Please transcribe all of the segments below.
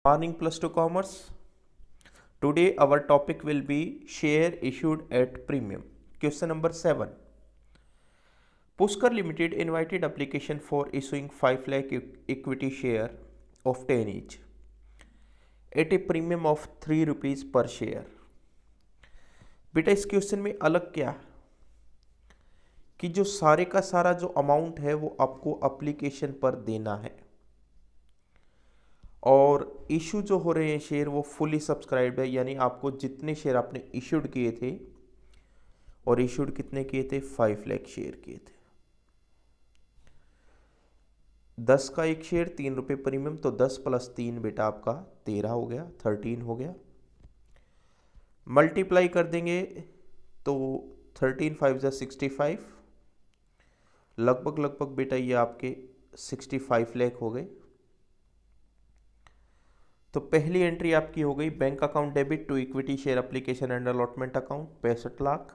Morning plus two commerce. Today our topic will be share issued at premium. Question number 7. Pushkar Limited invited application for issuing 5 lakh equity share of 10 each at a premium of 3 rupees per share. बेटा इस question में अलग क्या है कि जो सारे का सारा जो अमाउंट है वो आपको एप्लीकेशन पर देना है और इशू जो हो रहे हैं शेयर वो फुली सब्सक्राइब्ड है, यानी आपको जितने शेयर आपने इशूड किए थे और इशूड कितने किए थे 5 लाख शेयर किए थे। 10 का एक शेयर 3 रुपये प्रीमियम, तो 10 + 3 बेटा आपका 13 हो गया, 13 हो गया। मल्टीप्लाई कर देंगे तो 13 5 = 65, लगभग बेटा ये आपके 65 लाख हो गए। तो पहली एंट्री आपकी हो गई bank account debit to equity share application and allotment account 65 lakh.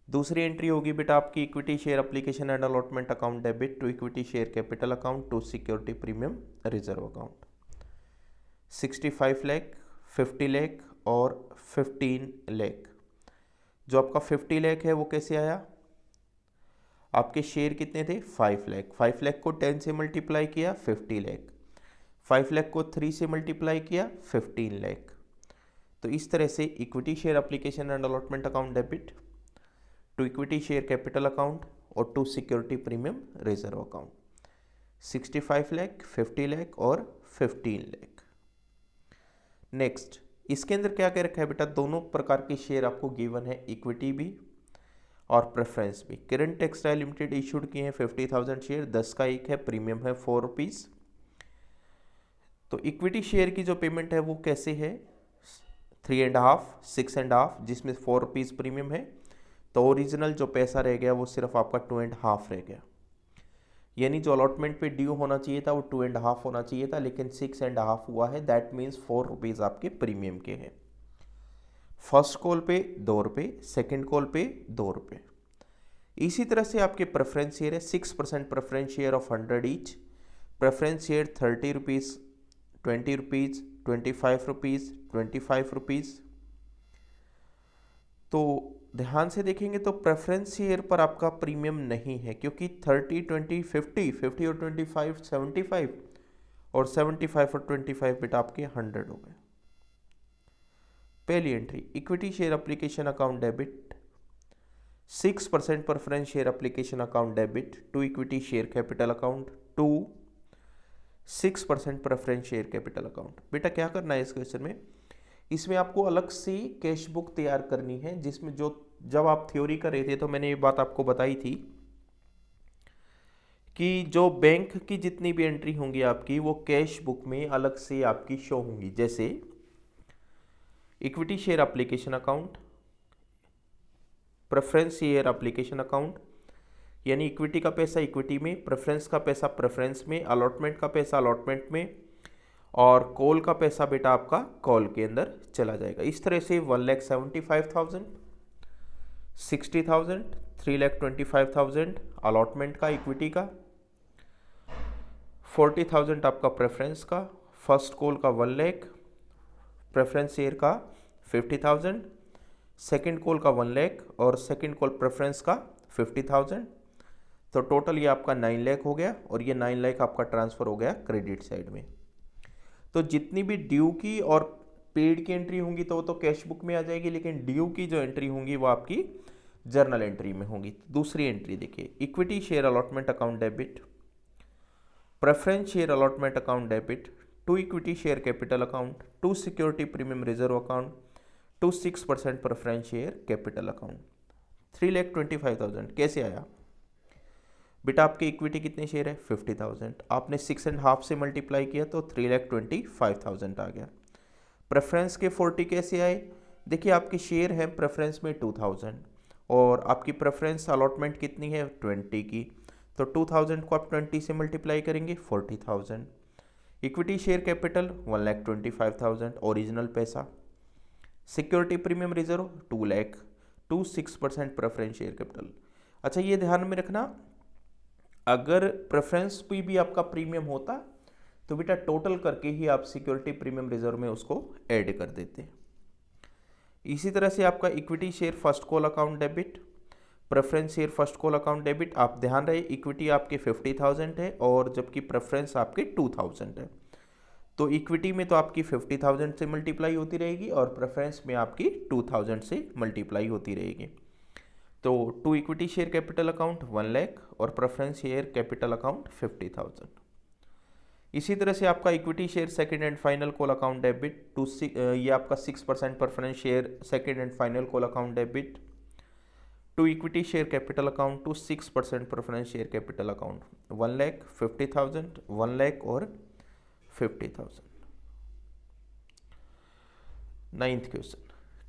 दूसरी एंट्री होगी बेटा आपकी equity share application and allotment account debit to equity share capital account to security premium reserve account 65 lakh, 50 lakh और 15 लाख। जो आपका 50 लाख है वो कैसे आया? आपके शेयर कितने थे 5 लाख, 5 लाख को 10 से मल्टीप्लाई किया 50 लाख, 5 लाख को 3 से मल्टीप्लाई किया 15 लाख। तो इस तरह से equity share application and allotment account debit to equity share capital account और to security premium reserve account 65 lakh, 50 lakh और 15 लाख। नेक्स्ट इसके अंदर क्या क्या रखा है बेटा? दोनों प्रकार के शेयर आपको गिवन है, इक्विटी भी और प्रेफरेंस भी। किरण टेक्सटाइल लिमिटेड इशूड किए हैं 50,000 शेयर, 10 का एक है, प्रीमियम है 4 रुपीज़। तो इक्विटी शेयर की जो पेमेंट है वो कैसे है? 3.5, 6.5, जिसमें 4 रुपीज़ प्रीमियम है। तो ओरिजिनल जो पैसा रह गया वो सिर्फ आपका 2.5 रह गया, यानी जो अलॉटमेंट पे ड्यू होना चाहिए था वो 2.5 होना चाहिए था, लेकिन 6.5 हुआ है। दैट मीन्स 4 रुपीज़ आपके प्रीमियम के हैं। फर्स्ट कॉल पे 2 रुपये, सेकेंड कॉल पे 2 रुपये। इसी तरह से आपके प्रेफरेंस शेयर है 6% preference share of 100 each. Preference share 30 rupees, 20 rupees, 25 rupees, 25 rupees. तो ध्यान से देखेंगे तो प्रेफरेंस शेयर पर आपका प्रीमियम नहीं है, क्योंकि 30, 20, 50, 50 और 25 75 और 75 और 25 बेटा आपके 100 हो गए। पहली entry equity share application account debit 6% preference share application account debit to equity share capital account to 6% preference share capital account. बेटा क्या करना है इस क्वेश्चन में? इसमें आपको अलग से कैश बुक तैयार करनी है, जिसमें जो जब आप थ्योरी कर रहे थे तो मैंने ये बात आपको बताई थी कि जो बैंक की जितनी भी एंट्री होंगी आपकी वो कैश बुक में अलग से आपकी शो होंगी। जैसे equity share application account, preference share application account, यानी इक्विटी का पैसा इक्विटी में, प्रेफरेंस का पैसा प्रेफरेंस में, अलॉटमेंट का पैसा अलॉटमेंट में, और कॉल का पैसा बेटा आपका कॉल के अंदर चला जाएगा। इस तरह से 1,75,000, 60,000, 3,25,000 अलॉटमेंट का इक्विटी का, 40,000 आपका प्रेफरेंस का, फर्स्ट कॉल का 1 लाख, प्रेफरेंस शेयर का 50,000, सेकेंड कॉल का 1 लाख और सेकेंड कॉल प्रेफरेंस का 50,000। तो टोटल ये आपका 9 लाख हो गया और ये 9 लाख आपका ट्रांसफर हो गया क्रेडिट साइड में। तो जितनी भी ड्यू की और पेड की एंट्री होंगी तो वो तो कैश बुक में आ जाएगी, लेकिन ड्यू की जो एंट्री होंगी वो आपकी जर्नल एंट्री में होंगी। दूसरी एंट्री देखिए, equity share allotment account debit, preference share allotment account debit to equity share capital account to security premium reserve account to 6% preference share capital account 3,25,000 कैसे आया? बेटा आपके इक्विटी कितने शेयर है 50,000, आपने 6.5 से मल्टीप्लाई किया तो 3,25,000 आ गया। प्रेफरेंस के 40 कैसे आए? देखिए आपके शेयर हैं प्रेफरेंस में 2,000 और आपकी प्रेफरेंस अलॉटमेंट कितनी है 20 की, तो 2,000 को आप 20 से मल्टीप्लाई करेंगे 40,000। इक्विटी शेयर कैपिटल 1,25,000 ओरिजिनल पैसा, security premium reserve 2 lakh to 6% preference share capital. अच्छा ये ध्यान में रखना, अगर प्रेफरेंस पे भी आपका प्रीमियम होता तो तो बेटा टोटल करके ही आप सिक्योरिटी प्रीमियम रिजर्व में उसको ऐड कर देते हैं। इसी तरह से आपका equity share first call account debit, preference share first call account debit. आप ध्यान रहे इक्विटी आपके 50,000 है और जबकि प्रेफरेंस आपके 2,000 है। तो इक्विटी में तो आपकी 50,000 से मल्टीप्लाई होती रहेगी और प्रेफरेंस में आपकी 2,000 से मल्टीप्लाई होती रहेगी। तो to equity share capital account 1 lakh और प्रेफरेंस शेयर कैपिटल अकाउंट 50,000। इसी तरह से आपका equity share second and final call account debit to ये आपका 6% preference share second and final call account debit to equity share capital account to 6% preference share capital account 1 lakh 50,000, 1 lakh और 50,000। 9th question,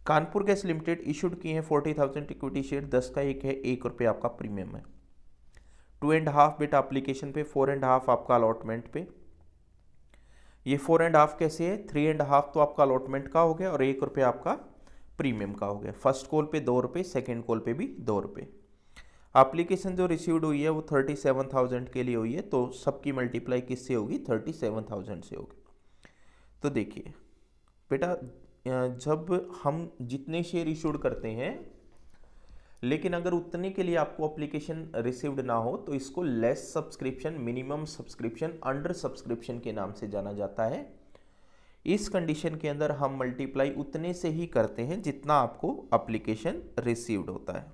Kanpur gas limited issued की है 40,000 equity share, 10 का एक है, 1 रुपये आपका प्रीमियम है। 2.5 बेटा एप्लीकेशन पे, 4.5 आपका अलॉटमेंट पे। ये 4.5 कैसे है, 3.5 तो आपका अलॉटमेंट का हो गया और 1 रुपये आपका प्रीमियम का हो गया। फर्स्ट कॉल पे 2 रुपये, सेकेंड कॉल पे भी 2 रुपये। एप्लीकेशन जो रिसीव्ड हुई है वो 37,000 के लिए हुई है, तो सबकी मल्टीप्लाई किससे होगी, 37,000 से होगी। तो देखिए बेटा जब हम जितने शेयर इशूड करते हैं लेकिन अगर उतने के लिए आपको एप्लीकेशन रिसीव्ड ना हो तो इसको less subscription, minimum subscription, under subscription के नाम से जाना जाता है। इस कंडीशन के अंदर हम मल्टीप्लाई उतने से ही करते हैं जितना आपको एप्लीकेशन रिसीव्ड होता है।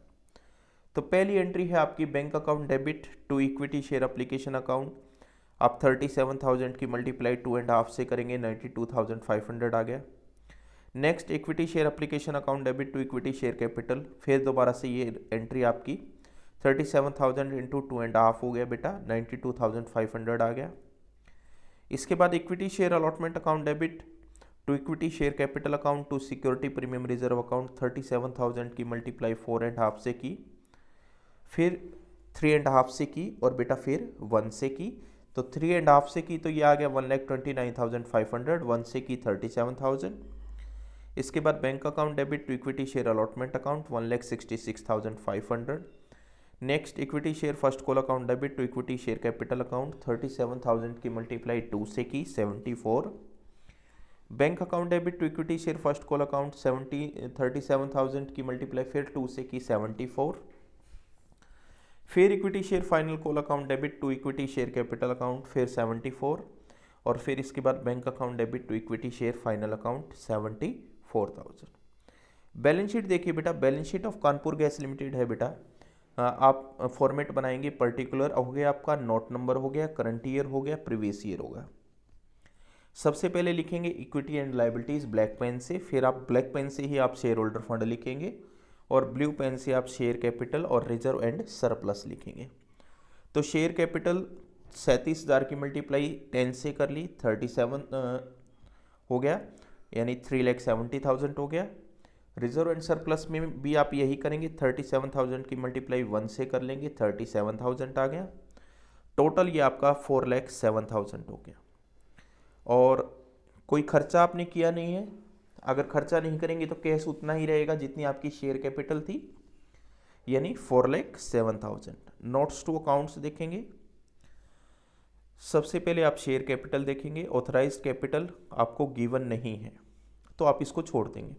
तो पहली एंट्री है आपकी bank account debit to equity share application account. आप 37,000 की मल्टीप्लाई 2.5 से करेंगे, 92,500 आ गया। Next equity share application account debit to equity share capital, फिर दोबारा से ये एंट्री आपकी 37,000 इंटू 2.5 हो गया बेटा, 92,500 आ गया। इसके बाद equity share allotment account debit to equity share capital account to security premium reserve account, 37,000 की मल्टीप्लाई 4.5 से की, फिर 3.5 से की और बेटा फिर 1 से की। तो 3.5 से की तो ये आ गया 1,29,500, 1 से की 37,000। इसके बाद bank account debit to equity share allotment account 1,66,500। Next equity share first call account debit to equity share capital account, 37,000 की मल्टीप्लाई 2 से की, 74। Bank account debit to equity share first call account 37,000 की मल्टीप्लाई फिर 2 से की, 74। फिर equity share final call account debit to equity share capital account फिर 74 और फिर इसके बाद bank account debit to equity share final account 74,000। Balance sheet देखिए बेटा, balance sheet of Kanpur gas limited है बेटा। आप फॉर्मेट बनाएंगे, पर्टिकुलर हो गया आपका, नोट नंबर हो गया, करंट ईयर हो गया, प्रीवियस ईयर होगा। सबसे पहले लिखेंगे equity and liabilities black pen से, फिर आप ब्लैक पेन से ही आप शेयर होल्डर फंड लिखेंगे और ब्लू पेन से आप शेयर कैपिटल और रिजर्व एंड सरप्लस लिखेंगे। तो शेयर कैपिटल 37,000 की मल्टीप्लाई 10 से कर ली, 37 हो गया, यानी 3,70,000 हो गया। रिजर्व एंड सरप्लस में भी आप यही करेंगे, 37,000 की मल्टीप्लाई 1 से कर लेंगे, 37,000 आ गया। टोटल ये आपका 4,07,000 हो गया। और कोई खर्चा आपने किया नहीं है, अगर खर्चा नहीं करेंगे तो कैश उतना ही रहेगा जितनी आपकी शेयर कैपिटल थी, यानी 4,07,000। नोट्स टू अकाउंट्स देखेंगे, सबसे पहले आप शेयर कैपिटल देखेंगे, ऑथराइज्ड कैपिटल आपको गिवन नहीं है तो आप इसको छोड़ देंगे।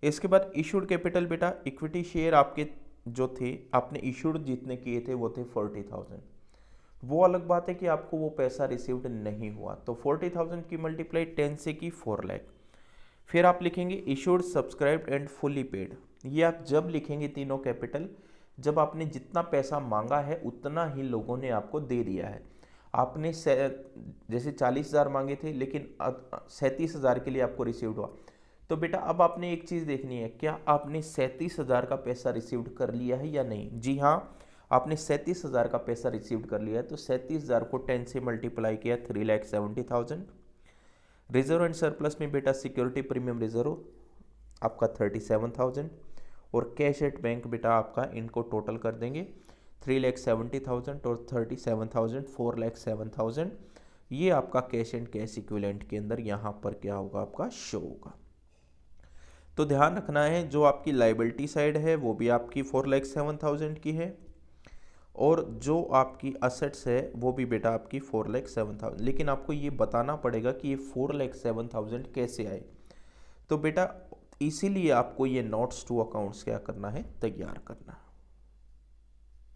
इसके बाद इशूड कैपिटल बेटा, इक्विटी शेयर आपके जो थे आपने इशूड जितने किए थे वो थे 40,000। वो अलग बात है कि आपको वो पैसा रिसीव्ड नहीं हुआ, तो 40,000 की मल्टीप्लाई 10 से की 4 लाख। फिर आप लिखेंगे issued subscribed and fully paid. ये आप जब लिखेंगे तीनों कैपिटल, जब आपने जितना पैसा मांगा है उतना ही लोगों ने आपको दे दिया है। आपने जैसे 40,000 मांगे थे लेकिन 37,000 के लिए आपको रिसीव्ड हुआ, तो बेटा अब आपने एक चीज़ देखनी है, क्या आपने 37,000 का पैसा रिसीव्ड कर लिया है या नहीं। जी हाँ, आपने 37,000 का पैसा रिसीव्ड कर लिया है, तो 37,000 को 10 से मल्टीप्लाई किया, 3,70,000। रिजर्व एंड सरप्लस में बेटा सिक्योरिटी प्रीमियम रिजर्व आपका 37,000 और कैश एट बैंक बेटा आपका इनको टोटल कर देंगे, 3,70,000 और 37,000, 4,07,000। ये आपका कैश एंड कैश इक्विवेलेंट के अंदर यहाँ पर क्या होगा, आपका शो होगा। तो ध्यान रखना है, जो आपकी लाइबिलिटी साइड है वो भी आपकी 4,07,000 की है और जो आपकी असेट्स है वो भी बेटा आपकी 4,07,000। लेकिन आपको ये बताना पड़ेगा कि ये 4,07,000 कैसे आए। तो बेटा इसीलिए आपको ये नोट्स टू अकाउंट्स क्या करना है, तैयार करना है।